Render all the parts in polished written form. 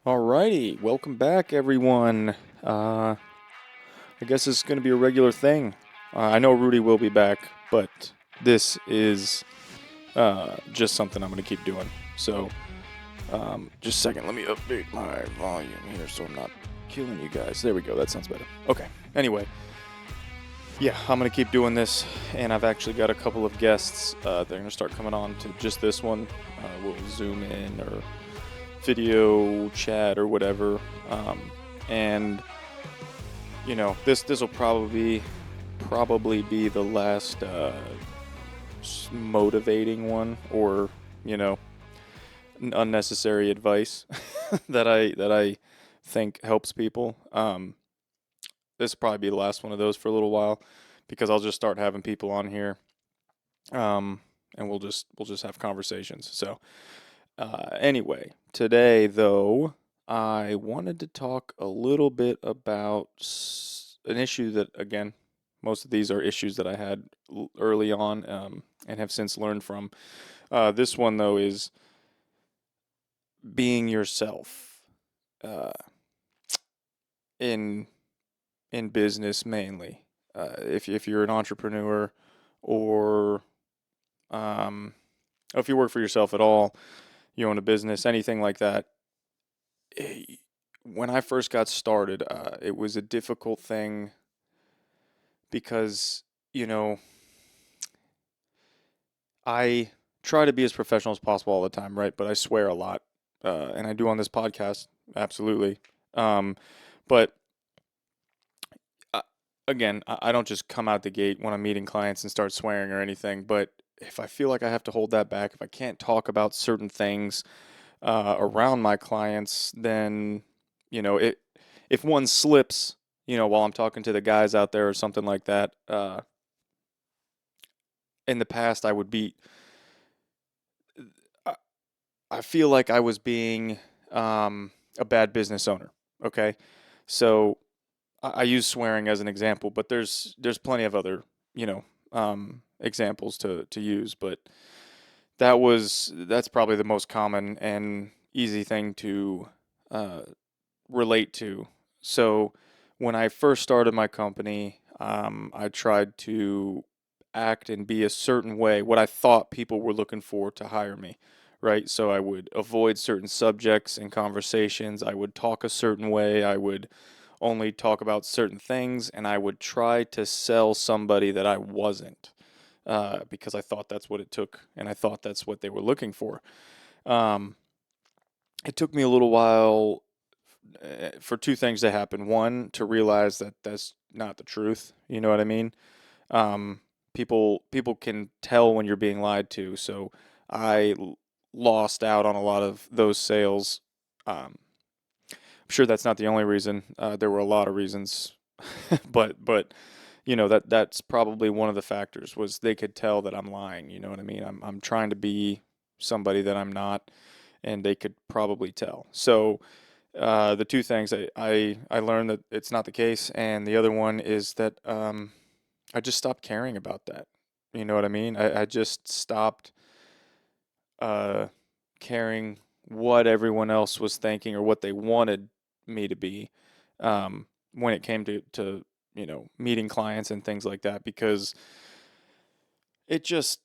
Alrighty, welcome back, everyone. Uh, I guess this is going to be a regular thing. I know Rudy will be back, but this is just something I'm going to keep doing. So, just a second, let me update my volume here so I'm not killing you guys. There we go, that sounds better. Okay, anyway, yeah, I'm going to keep doing this, and I've actually got a couple of guests. They're going to start coming on to just this one. We'll zoom in or video chat or whatever. And this will probably be the last motivating one, or you know unnecessary advice that I think helps people. This will probably be the last one of those for a little while because I'll just start having people on here, um, and we'll just have conversations. So anyway, today though, I wanted to talk a little bit about an issue that, again, most of these are issues that I had early on, and have since learned from. This one though is being yourself, uh, in in business mainly. If you're an entrepreneur, or um, if you work for yourself at all, you own a business, anything like that. eh, when I first got started, it was a difficult thing because, you know, I try to be as professional as possible all the time, right? But I swear a lot, and I do on this podcast, absolutely. Um, but uh, again, I don't just come out the gate when I'm meeting clients and start swearing or anything. But if I feel like I have to hold that back, if I can't talk about certain things around my clients, then it if one slips, while I'm talking to the guys out there or something like that. In the past, I I feel like I was being a bad business owner. Okay, so I use swearing as an example, but there's plenty of other examples to use, but that's probably the most common and easy thing to uh, relate to. So when I first started my company, I tried to act and be a certain way, what I thought people were looking for to hire me, right? So I would avoid certain subjects and conversations. I would talk a certain way. I would only talk about certain things, and I would try to sell somebody that I wasn't, because I thought that's what it took, and I thought that's what they were looking for. Um, it took me a little while for two things to happen. One, to realize that that's not the truth. You know what I mean? Um, people can tell when you're being lied to. So I lost out on a lot of those sales. I'm sure that's not the only reason. There were a lot of reasons, but that's probably one of the factors, was they could tell that I'm lying. You know what I mean? I'm trying to be somebody that I'm not, and they could probably tell. So the two things I learned that it's not the case, and the other one is that I just stopped caring about that. You know what I mean? I just stopped uh, caring what everyone else was thinking or what they wanted me to be, when it came to meeting clients and things like that, because it just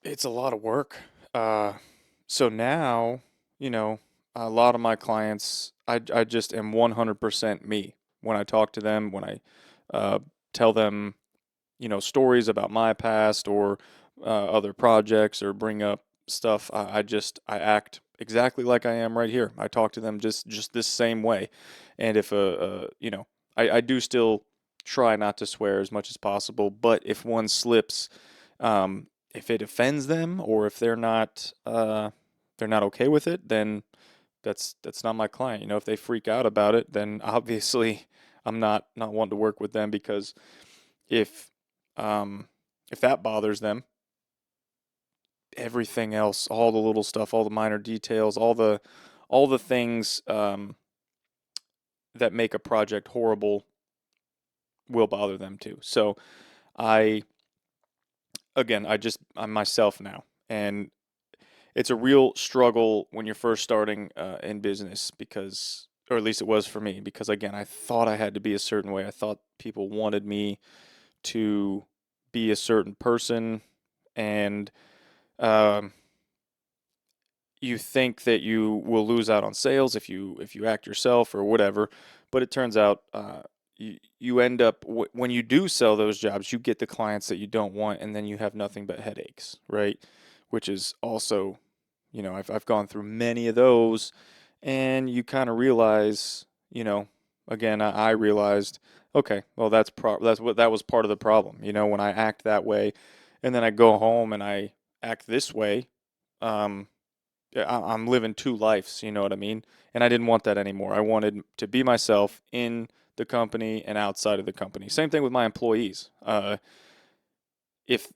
it's a lot of work. Uh, so now, you know, a lot of my clients, I just am 100% me when I talk to them, when I uh, tell them, stories about my past, or other projects, or bring up stuff. I act exactly like I am right here. I talk to them just this same way. And if I do still try not to swear as much as possible, but if one slips, if it offends them, or if they're not okay with it, then that's not my client. If they freak out about it, then obviously I'm not wanting to work with them, because if um, if that bothers them, everything else, all the little stuff, all the minor details, all the things that make a project horrible will bother them too. So I again, I'm myself now, and it's a real struggle when you're first starting in business because, or at least it was for me, because again, I thought I had to be a certain way. I thought people wanted me to be a certain person, and um, you think that you will lose out on sales if you act yourself or whatever, but it turns out you end up when you do sell those jobs, you get the clients that you don't want, and then you have nothing but headaches, right? Which is also, I've gone through many of those, and you kind of realize, again, I realized, okay, well that was part of the problem, when I act that way, and then I go home and I act this way. Um, yeah, I'm living two lives, you know what I mean? And I didn't want that anymore. I wanted to be myself in the company and outside of the company. Same thing with my employees. If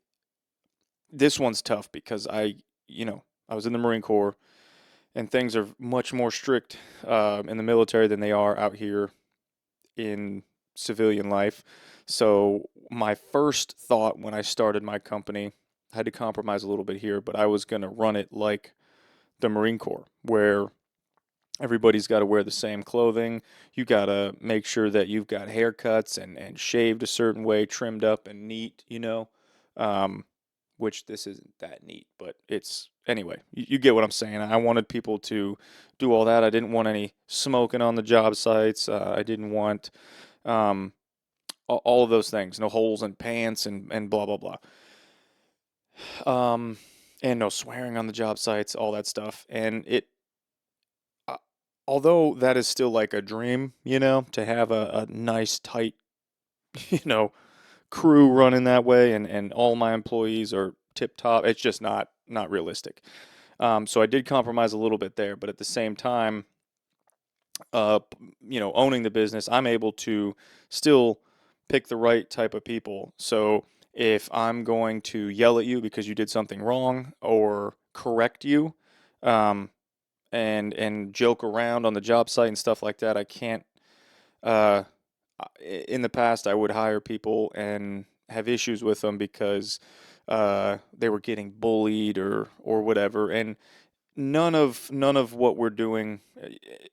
this one's tough because I was in the Marine Corps and things are much more strict in the military than they are out here in civilian life. So my first thought when I started my company, I had to compromise a little bit here, but I was going to run it like the Marine Corps, where everybody's got to wear the same clothing. You got to make sure that you've got haircuts and shaved a certain way, trimmed up and neat, um, which this isn't that neat, but it's anyway, you get what I'm saying. I wanted people to do all that. I didn't want any smoking on the job sites. I didn't want um, all of those things, no holes in pants and blah, blah, blah. Um, and no swearing on the job sites, all that stuff. And uh, although that is still like a dream, to have a nice, tight, you know, crew running that way and all my employees are tip top, it's just not realistic. So I did compromise a little bit there, but at the same time, owning the business, I'm able to still pick the right type of people. So if I'm going to yell at you because you did something wrong or correct you, um, and joke around on the job site and stuff like that, I can't. Uh, in the past, I would hire people and have issues with them because they were getting bullied or whatever, and none of what we're doing.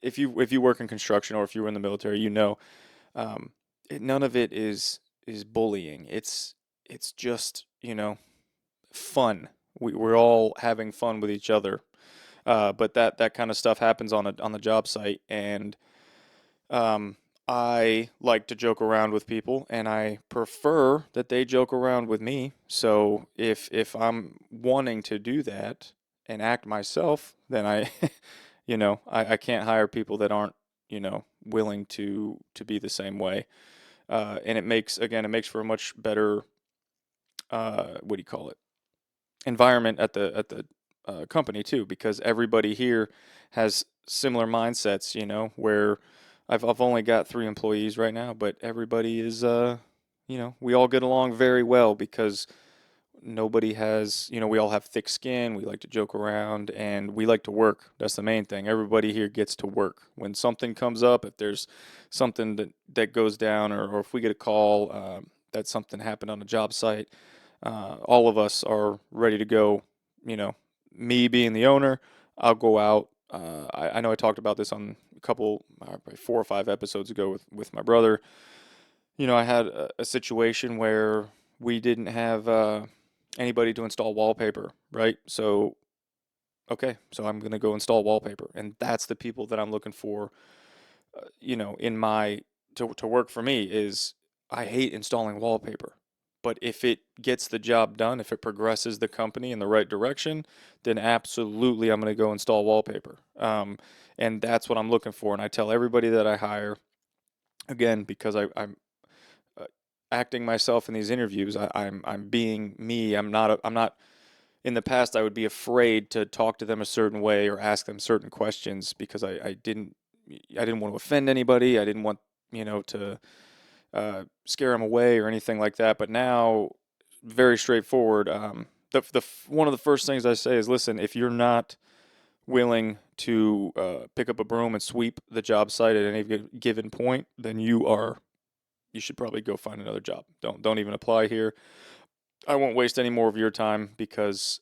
If you work in construction or if you were in the military, um, none of it is bullying. It's just fun. We're all having fun with each other. But that kind of stuff happens on the job site, and um, I like to joke around with people, and I prefer that they joke around with me. So if I'm wanting to do that and act myself, then I can't hire people that aren't willing to be the same way. And it makes for a much better what do you call it, environment at the company too, because everybody here has similar mindsets. Where I've only got 3 employees right now, but everybody is we all get along very well because nobody has, we all have thick skin. We like to joke around and we like to work. That's the main thing. Everybody here gets to work. When something comes up, if there's something that goes down, or if we get a call that something happened on a job site, all of us are ready to go. You know, me being the owner, I'll go out. I know I talked about this on a couple, probably 4 or 5 episodes ago with my brother. I had a situation where we didn't have anybody to install wallpaper, right? So, okay, so I'm going to go install wallpaper. And that's the people that I'm looking for, in my, to work for me is I hate installing wallpaper. But if it gets the job done, if it progresses the company in the right direction, then absolutely I'm going to go install wallpaper. And that's what I'm looking for. And I tell everybody that I hire, again, because I'm uh, acting myself in these interviews. I'm being me. I'm not. In the past, I would be afraid to talk to them a certain way or ask them certain questions because I didn't want to offend anybody. I didn't want to scare them away or anything like that. But now, very straightforward. One of the first things I say is, listen, if you're not willing to pick up a broom and sweep the job site at any given point, then you should probably go find another job. Don't even apply here. I won't waste any more of your time because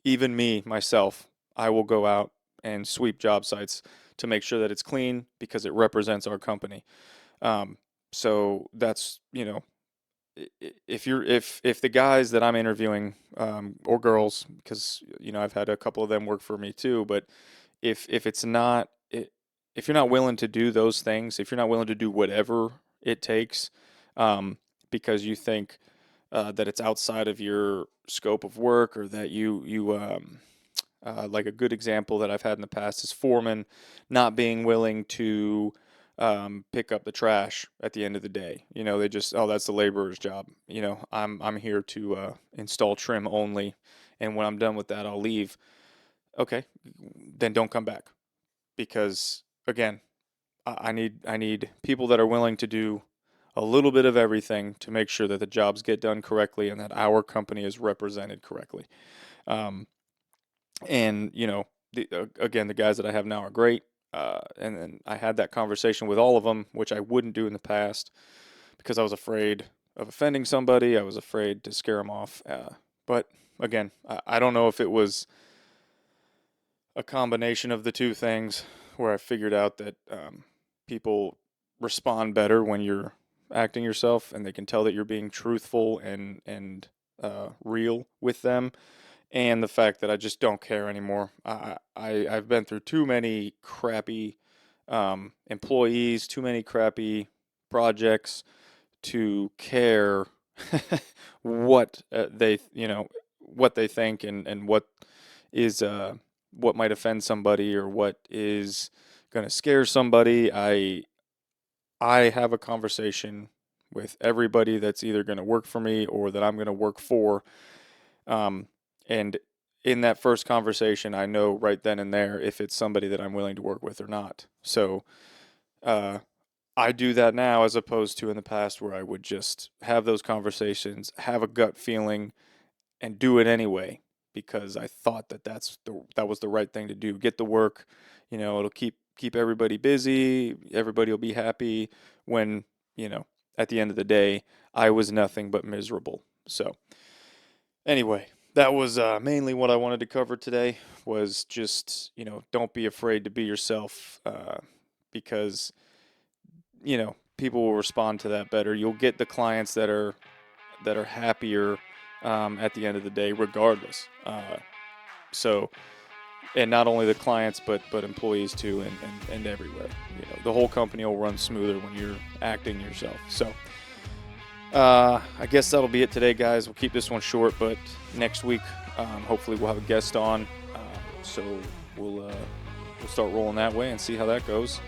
even me myself, I will go out and sweep job sites to make sure that it's clean because it represents our company. Um, so that's, if the guys that I'm interviewing, or girls, because I've had a couple of them work for me too, but if it's not if you're not willing to do those things, if you're not willing to do whatever it takes, um, because you think that it's outside of your scope of work, or that like a good example that I've had in the past is foremen not being willing to pick up the trash at the end of the day. They just, oh, that's the laborer's job. I'm here to install trim only, and when I'm done with that, I'll leave. Okay, then don't come back, because again, I need people that are willing to do a little bit of everything to make sure that the jobs get done correctly and that our company is represented correctly. Um, and again, the guys that I have now are great. And then I had that conversation with all of them, which I wouldn't do in the past because I was afraid of offending somebody. I was afraid to scare them off. But again, I don't know if it was a combination of the two things, where I figured out that people respond better when you're acting yourself, and they can tell that you're being truthful and real with them, and the fact that I just don't care anymore. I've been through too many crappy employees, too many crappy projects to care what what they think, and is what might offend somebody, or what is going to scare somebody. I have a conversation with everybody that's either going to work for me or that I'm going to work for. Um, and in that first conversation, I know right then and there if it's somebody that I'm willing to work with or not. So uh, I do that now, as opposed to in the past, where I would just have those conversations, have a gut feeling, and do it anyway because I thought that that was the right thing to do. Get the work, it'll keep everybody busy. Everybody will be happy. When at the end of the day, I was nothing but miserable. So anyway, that was mainly what I wanted to cover today. Was just, don't be afraid to be yourself, because people will respond to that better. You'll get the clients that are happier at the end of the day, regardless. So, and not only the clients, but employees too, and everywhere. The whole company will run smoother when you're acting yourself. So, I guess that'll be it today, guys. We'll keep this one short, but next week, hopefully, we'll have a guest on. So we'll start rolling that way and see how that goes.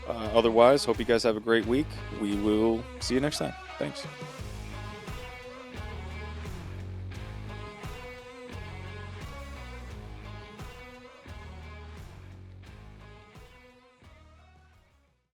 Otherwise, hope you guys have a great week. We will see you next time. Thanks.